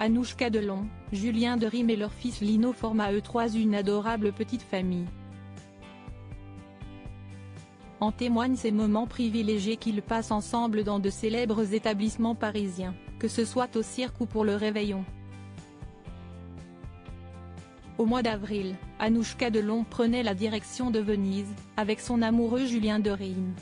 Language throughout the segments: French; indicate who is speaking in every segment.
Speaker 1: Anouchka Delon, Julien Derym et leur fils Lino forment à eux trois une adorable petite famille. En témoignent ces moments privilégiés qu'ils passent ensemble dans de célèbres établissements parisiens, que ce soit au cirque ou pour le réveillon. Au mois d'avril, Anouchka Delon prenait la direction de Venise, avec son amoureux Julien Derym.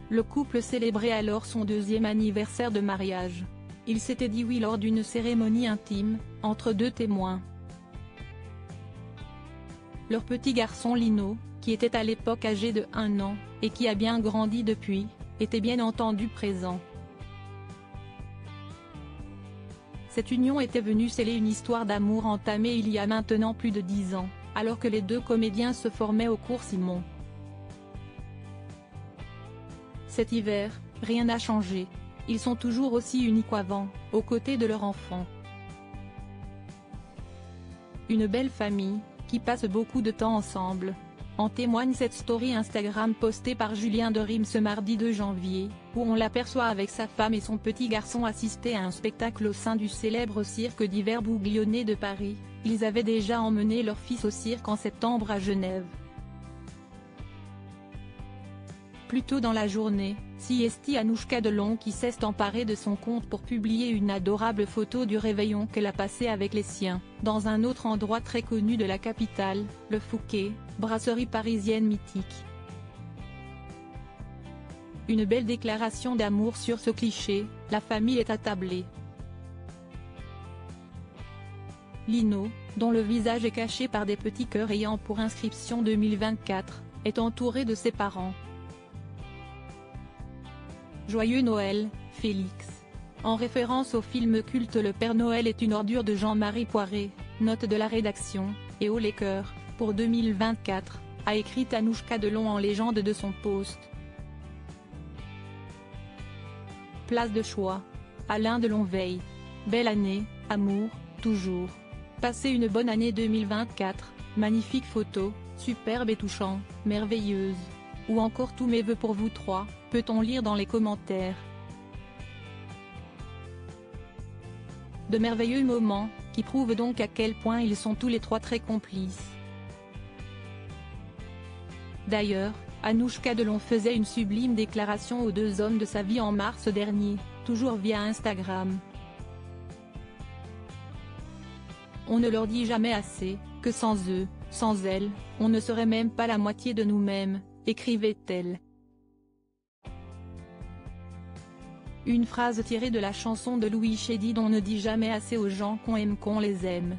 Speaker 1: Le couple célébrait alors son 2e anniversaire de mariage. Il s'était dit oui lors d'une cérémonie intime, entre deux témoins. Leur petit garçon Lino, qui était à l'époque âgé de 1 an, et qui a bien grandi depuis, était bien entendu présent. Cette union était venue sceller une histoire d'amour entamée il y a maintenant plus de 10 ans, alors que les deux comédiens se formaient au cours Simon. Cet hiver, rien n'a changé. Ils sont toujours aussi unis qu'avant, aux côtés de leur enfant. Une belle famille, qui passe beaucoup de temps ensemble. En témoigne cette story Instagram postée par Julien Derym ce mardi 2 janvier, où on l'aperçoit avec sa femme et son petit garçon assister à un spectacle au sein du célèbre cirque d'hiver Bouglionnet de Paris. Ils avaient déjà emmené leur fils au cirque en septembre à Genève. Plus tôt dans la journée, siesti Anouchka Delon qui s'est emparée de son compte pour publier une adorable photo du réveillon qu'elle a passé avec les siens, dans un autre endroit très connu de la capitale, le Fouquet, brasserie parisienne mythique. Une belle déclaration d'amour sur ce cliché, la famille est attablée. Lino, dont le visage est caché par des petits cœurs ayant pour inscription 2024, est entouré de ses parents. Joyeux Noël, Félix. En référence au film culte Le Père Noël est une ordure de Jean-Marie Poiré, note de la rédaction, et haut les cœurs, pour 2024, a écrit Anouchka Delon en légende de son post. Place de choix. Alain Delon-Veil. Belle année, amour, toujours. Passez une bonne année 2024, magnifique photo, superbe et touchant, merveilleuse. Ou encore tous mes vœux pour vous trois, peut-on lire dans les commentaires. De merveilleux moments, qui prouvent donc à quel point ils sont tous les trois très complices. D'ailleurs, Anouchka Delon faisait une sublime déclaration aux deux hommes de sa vie en mars dernier, toujours via Instagram. On ne leur dit jamais assez, que sans eux, sans elles, on ne serait même pas la moitié de nous-mêmes, écrivait-elle. Une phrase tirée de la chanson de Louis Chédid On ne dit jamais assez aux gens qu'on aime qu'on les aime.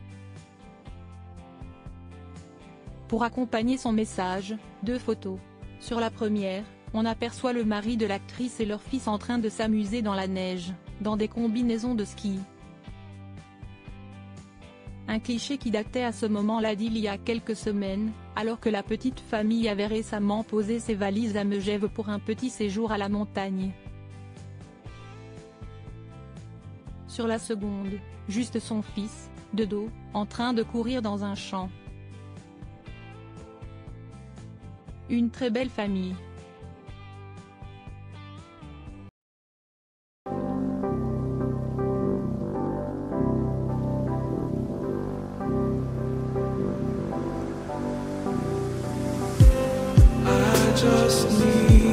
Speaker 1: Pour accompagner son message, 2 photos. Sur la première, on aperçoit le mari de l'actrice et leur fils en train de s'amuser dans la neige, dans des combinaisons de ski. Un cliché qui datait à ce moment-là d'il y a quelques semaines, alors que la petite famille avait récemment posé ses valises à Megève pour un petit séjour à la montagne. Sur la seconde, juste son fils, de dos, en train de courir dans un champ. Une très belle famille.
Speaker 2: Just need